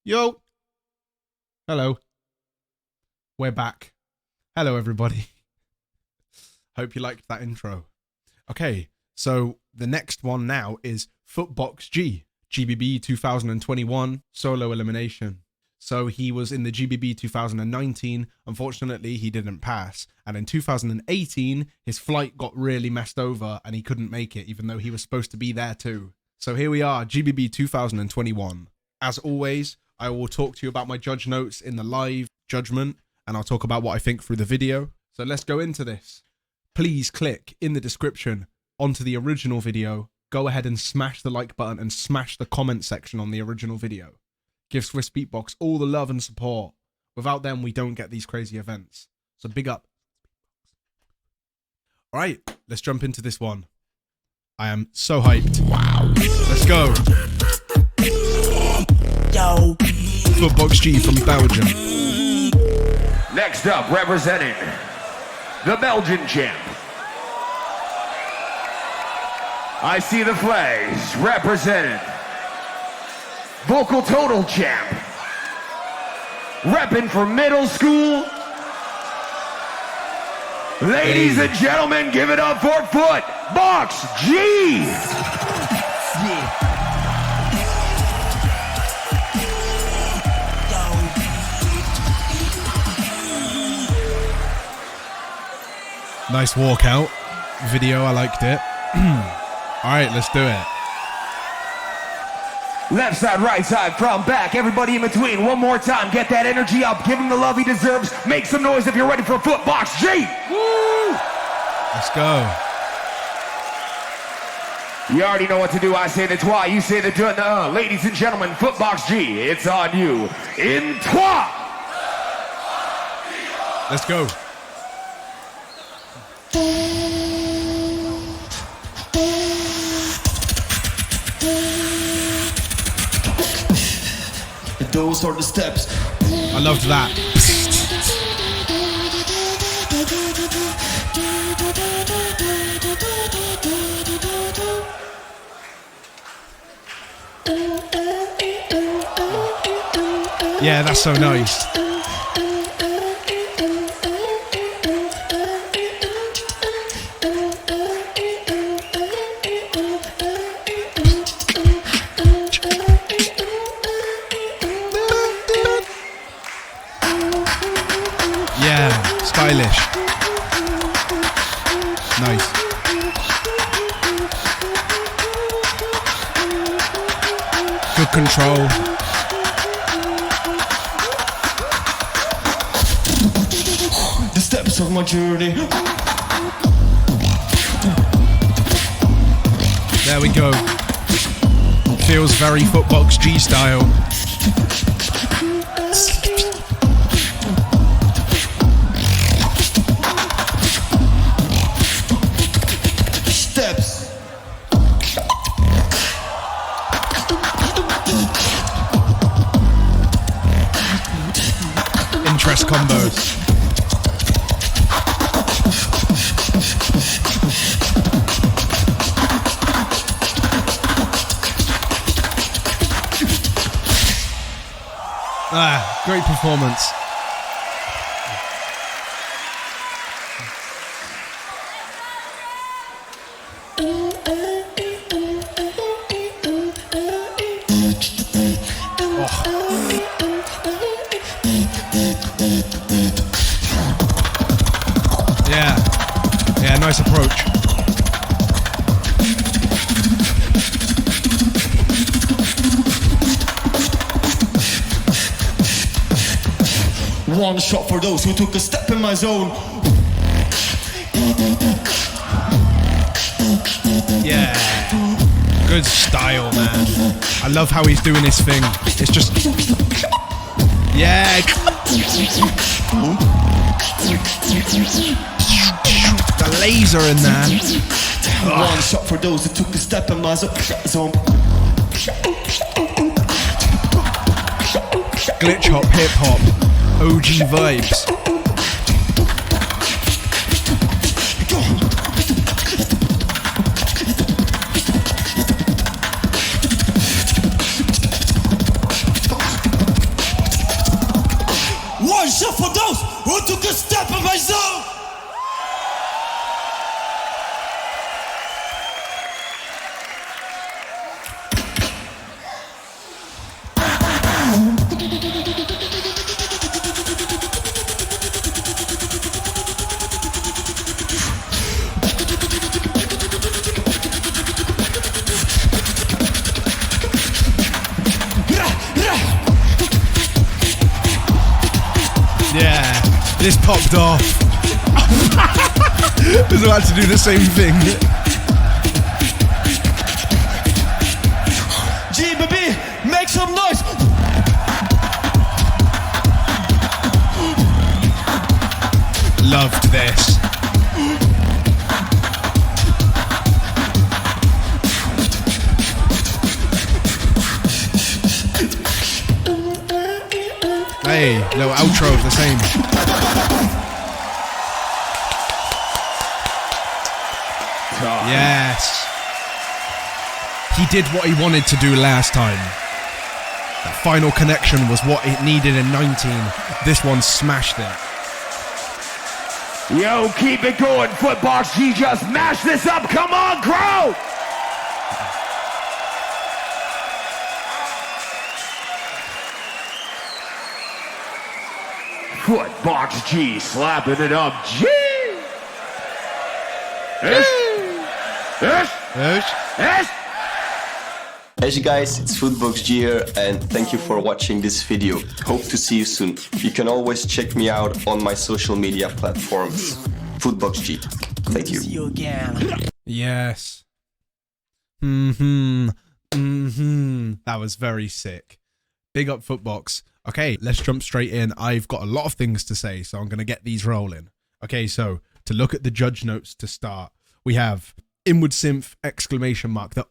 Yo. Hello. We're back. Hello, everybody. Hope you liked that intro. Okay, so the next one now is Footboxg, GBB 2021 solo elimination. So he was in the GBB 2019. Unfortunately, he didn't pass. And in 2018, his flight got really messed over and he couldn't make it, even though he was supposed to be there too. So here we are, GBB 2021. As always, I will talk to you about my judge notes in the live judgment, and I'll talk about what I think through the video. So let's go into this. Please click in the description onto the original video. Go ahead and smash the like button and smash the comment section on the original video. Give Swiss Beatbox all the love and support. Without them, we don't get these crazy events. So big up. All right, let's jump into this one. I am so hyped. Wow. Let's go. Yo. Footboxg from Belgium. Next up, representing the Belgian champ. I see the flags representing Vocal Total champ. Repping for middle school. Ladies and gentlemen, give it up for Footboxg. Yeah. Nice walkout video, I liked it. All right, let's do it. Left side, right side, front, back, everybody in between. One more time, get that energy up, give him the love he deserves. Make some noise if you're ready for Footboxg. Woo! Let's go. You already know what to do. I say the trois, you say the deux. Ladies and gentlemen, Footboxg, it's on you. In trois. Let's go. Those are the steps. I loved that. Yeah, that's so nice. Yeah, stylish. Nice. Good control. The steps of my journey. There we go. Feels very Footboxg style. Steps. Interest combos. Ah, great performance. Yeah, nice approach. One shot for those who took a step in my zone. Yeah. Good style, man. I love how he's doing his thing. It's just... Yeah. The laser in there. One shot for those who took a step in my zone. Glitch hop, hip hop, OG vibes. shot for those who took a step in my zone. Yeah, this popped off. I was about to do the same thing. GBB, make some noise. Loved this. Hey, little outro of the same. Yes. He did what he wanted to do last time. That final connection was what it needed in 19. This one smashed it. Yo, keep it going, Footboxg. Just mash this up. Come on, crowd. Footboxg slapping it up. G. Hey guys, it's Footboxg here and thank you for watching this video. Hope to see you soon. You can always check me out on my social media platforms. Footboxg. Thank you. See you again. Yes. That was very sick. Big up Footboxg. Okay, let's jump straight in. I've got a lot of things to say, so I'm going to get these rolling. Okay, so to look at the judge notes to start, we have Inward Synth exclamation mark. That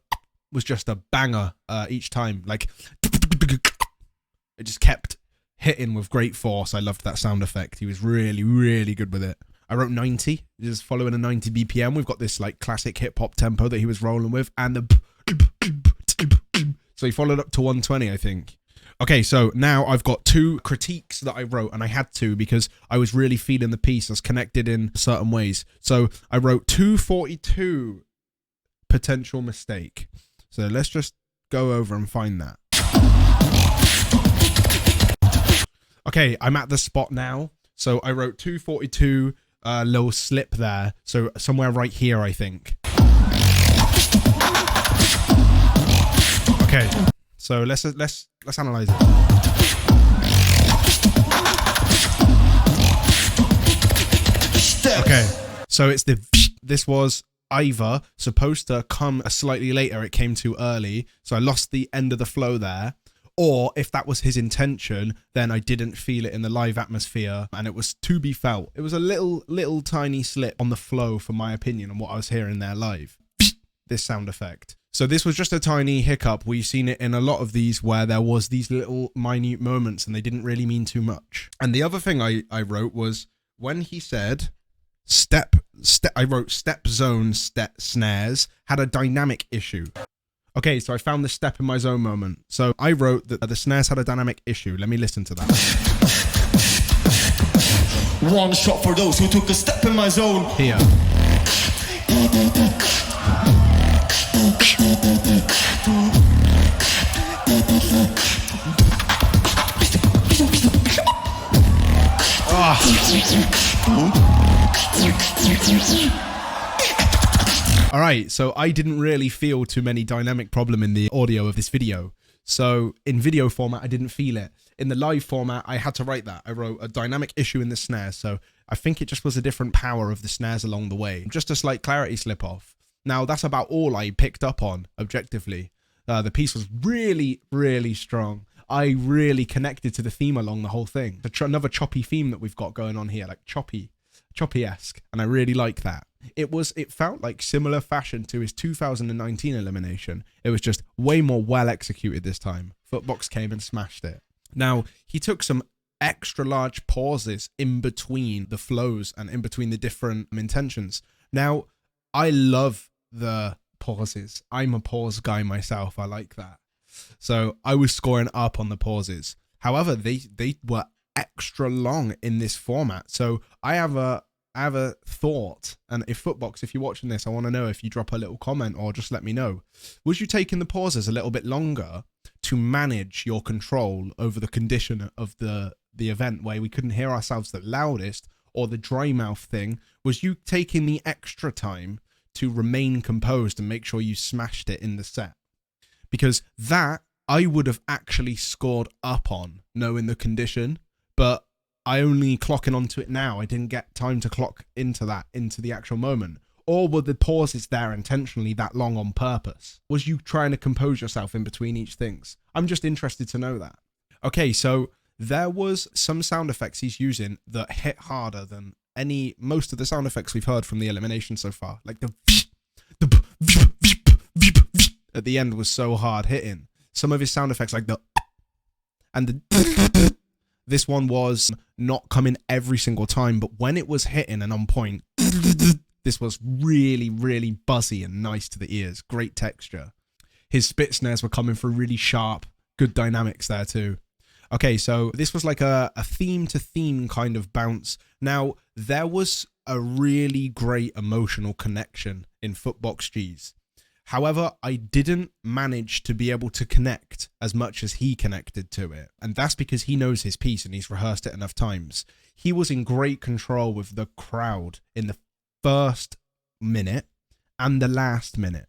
was just a banger each time. Like, it just kept hitting with great force. I loved that sound effect. He was really, really good with it. I wrote 90, just following a 90 BPM. We've got this like classic hip hop tempo that he was rolling with, and the so he followed up to 120, I think. Okay, so now I've got two critiques that I wrote, and I had to because I was really feeling the piece. I was connected in certain ways. So I wrote 242 potential mistake. So let's just go over and find that. Okay, I'm at the spot now. So I wrote 242, little slip there. So somewhere right here, I think. Okay. So let's analyze it. Okay, so it's this was either supposed to come slightly later, it came too early, so I lost the end of the flow there, or if that was his intention, then I didn't feel it in the live atmosphere, and it was to be felt. It was a little tiny slip on the flow, for my opinion, on what I was hearing there live. This sound effect. So this was just a tiny hiccup. We've seen it in a lot of these where there was these little minute moments and they didn't really mean too much. And the other thing I wrote was when he said I wrote step zone snares had a dynamic issue. Okay, so I found the step in my zone moment. So I wrote that the snares had a dynamic issue. Let me listen to that. One shot for those who took a step in my zone. Here. All right, so I didn't really feel too many dynamic problem in the audio of this video. So in video format, I didn't feel it. In the live format, I had to write that. I wrote a dynamic issue in the snare. So I think it just was a different power of the snares along the way. Just a slight clarity slip off. Now, that's about all I picked up on objectively. The piece was really, really strong. I really connected to the theme along the whole thing. Another choppy theme that we've got going on here, like choppy-esque, and I really like that. It felt like similar fashion to his 2019 elimination. It was just way more well executed this time. Footboxg came and smashed it. Now, he took some extra large pauses in between the flows and in between the different intentions. Now, I love the pauses. I'm a pause guy myself. I like that. So I was scoring up on the pauses. However, they were extra long in this format. So I have a thought, and if Footboxg, if you're watching this, I want to know if you drop a little comment or just let me know. Was you taking the pauses a little bit longer to manage your control over the condition of the event where we couldn't hear ourselves the loudest, or the dry mouth thing? Was you taking the extra time to remain composed and make sure you smashed it in the set? Because that I would have actually scored up on, knowing the condition, but I only clocking onto it now. I didn't get time to clock into the actual moment. Or were the pauses there intentionally that long on purpose? Was you trying to compose yourself in between each things? I'm just interested to know that. Okay, so there was some sound effects he's using that hit harder than most of the sound effects we've heard from the elimination so far. Like the at the end was so hard hitting. Some of his sound effects like this one was not coming every single time, but when it was hitting and on point, this was really, really buzzy and nice to the ears. Great texture. His spit snares were coming through really sharp. Good dynamics there too. Okay, so this was like a theme to theme kind of bounce. Now, there was a really great emotional connection in Footboxg's. However, I didn't manage to be able to connect as much as he connected to it. And that's because he knows his piece and he's rehearsed it enough times. He was in great control with the crowd in the first minute and the last minute.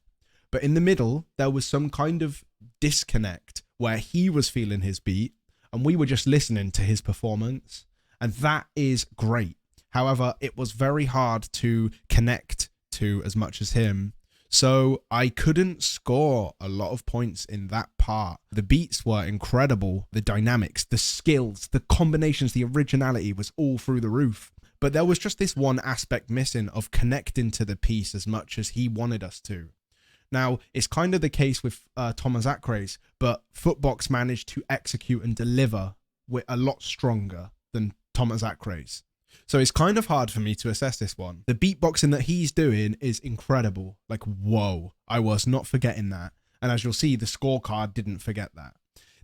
But in the middle, there was some kind of disconnect where he was feeling his beat and we were just listening to his performance. And that is great. However, it was very hard to connect to as much as him. So I couldn't score a lot of points in that part. The beats were incredible. The dynamics, the skills, the combinations, the originality was all through the roof. But there was just this one aspect missing of connecting to the piece as much as he wanted us to. Now, it's kind of the case with Thomas Acrae's, but Footboxg managed to execute and deliver with a lot stronger than Thomas Acrae's. So it's kind of hard for me to assess this one. The beatboxing that he's doing is incredible. Like, whoa, I was not forgetting that. And as you'll see, the scorecard didn't forget that.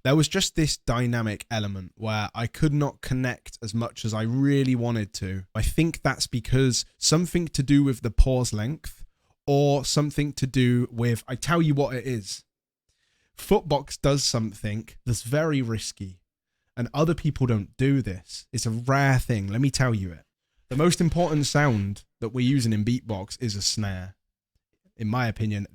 There was just this dynamic element where I could not connect as much as I really wanted to. I think that's because something to do with the pause length or something to do with, I tell you what it is. Footboxg does something that's very risky. And other people don't do this. It's a rare thing. Let me tell you it. The most important sound that we're using in beatbox is a snare. In my opinion,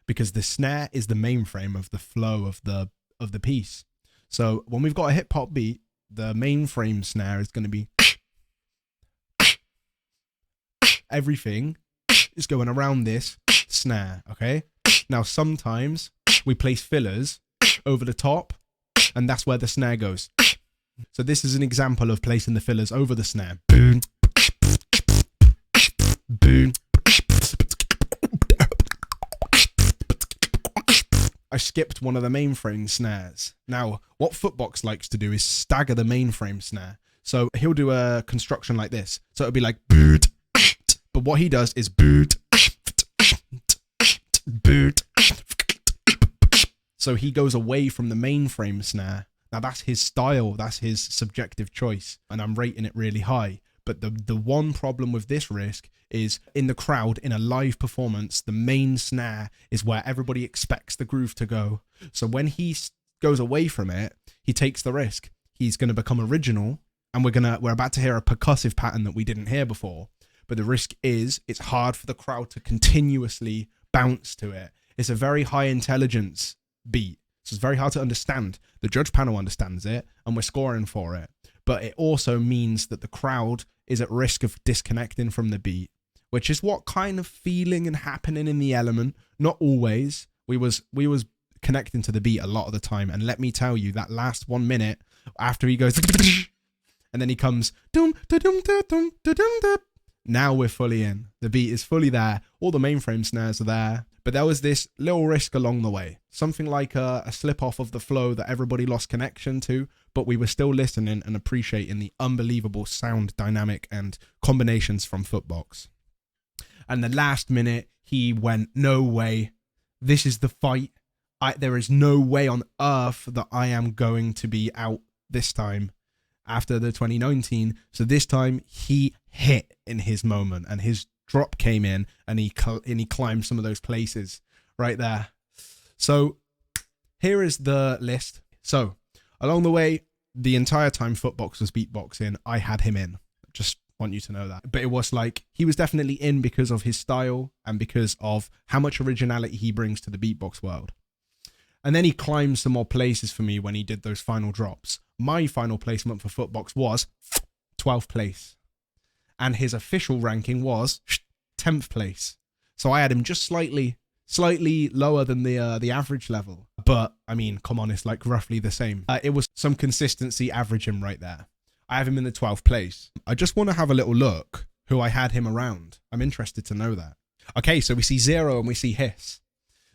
because the snare is the mainframe of the flow of the piece. So when we've got a hip hop beat, the mainframe snare is going to be everything is going around this snare. Okay. Now sometimes we place fillers over the top. And that's where the snare goes. So this is an example of placing the fillers over the snare. Boom. Boom. I skipped one of the mainframe snares. Now, what Footboxg likes to do is stagger the mainframe snare. So he'll do a construction like this. So it'll be like boot. But what he does is boot. Boot. So he goes away from the mainframe snare. Now that's his style, that's his subjective choice, and I'm rating it really high. But the one problem with this risk is in the crowd, in a live performance, the main snare is where everybody expects the groove to go. So when he goes away from it, he takes the risk. He's going to become original, and we're about to hear a percussive pattern that we didn't hear before. But the risk is it's hard for the crowd to continuously bounce to it. It's a very high intelligence beat, so it's very hard to understand. The judge panel understands it and we're scoring for it, but it also means that the crowd is at risk of disconnecting from the beat, which is what kind of feeling and happening in the element. Not always. We was connecting to the beat a lot of the time, and let me tell you, that last 1 minute after he goes and then he comes dum dum dum dum dum, now we're fully in. The beat is fully there, all the mainframe snares are there. But there was this little risk along the way. Something like a slip off of the flow that everybody lost connection to, but we were still listening and appreciating the unbelievable sound dynamic and combinations from Footboxg. And the last minute, he went, no way. This is the fight. There is no way on earth that I am going to be out this time. after the 2019. So this time he hit in his moment, and his drop came in, and he climbed some of those places right there. So here is the list. So along the way, the entire time Footboxg was beatboxing, I had him in. Just want you to know that. But it was like, he was definitely in because of his style and because of how much originality he brings to the beatbox world. And then he climbed some more places for me when he did those final drops. My final placement for Footboxg was 12th place. And his official ranking was 10th place. So I had him just slightly lower than the average level. But, I mean, come on, it's like roughly the same. It was some consistency averaging right there. I have him in the 12th place. I just want to have a little look who I had him around. I'm interested to know that. Okay, so we see Zero and we see Hiss.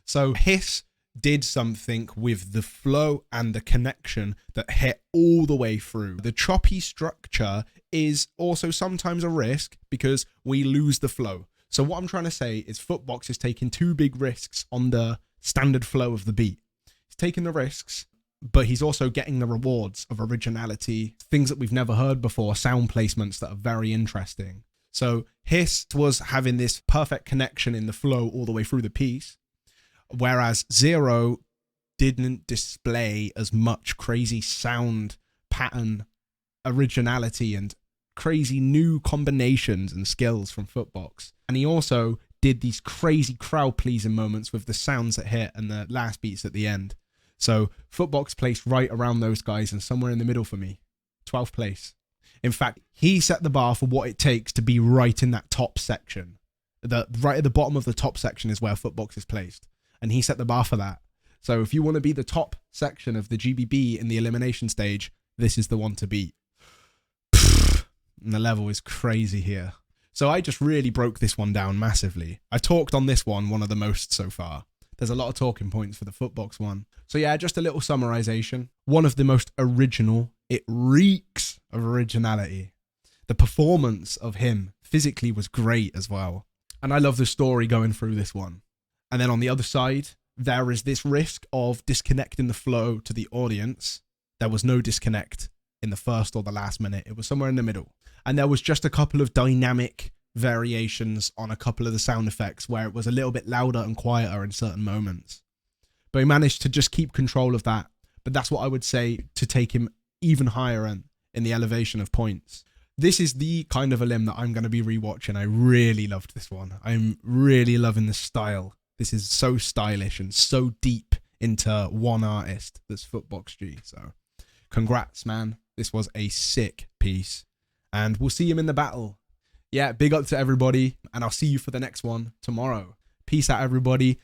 So Hiss did something with the flow and the connection that hit all the way through. The choppy structure is also sometimes a risk because we lose the flow. So what I'm trying to say is Footboxg is taking two big risks on the standard flow of the beat. He's taking the risks, but he's also getting the rewards of originality, things that we've never heard before, sound placements that are very interesting. So Hiss was having this perfect connection in the flow all the way through the piece, whereas Zero didn't display as much crazy sound pattern, originality, and crazy new combinations and skills from Footboxg. And he also did these crazy crowd pleasing moments with the sounds that hit and the last beats at the end. So Footboxg placed right around those guys and somewhere in the middle for me, 12th place. In fact, he set the bar for what it takes to be right in that top section. Right at the bottom of the top section is where Footboxg is placed, and he set the bar for that. So if you want to be the top section of the GBB in the elimination stage, this is the one to beat. And the level is crazy here. So I just really broke this one down massively. I talked on this one of the most so far. There's a lot of talking points for the Footboxg one. So yeah, just a little summarization. One of the most original. It reeks of originality. The performance of him physically was great as well. And I love the story going through this one. And then on the other side, there is this risk of disconnecting the flow to the audience. There was no disconnect in the first or the last minute. It was somewhere in the middle. And there was just a couple of dynamic variations on a couple of the sound effects where it was a little bit louder and quieter in certain moments. But he managed to just keep control of that. But that's what I would say to take him even higher in the elevation of points. This is the kind of elim that I'm going to be rewatching. I really loved this one. I'm really loving the style. This is so stylish and so deep into one artist that's Footboxg. So congrats, man. This was a sick piece. And we'll see him in the battle. Yeah, big up to everybody. And I'll see you for the next one tomorrow. Peace out, everybody.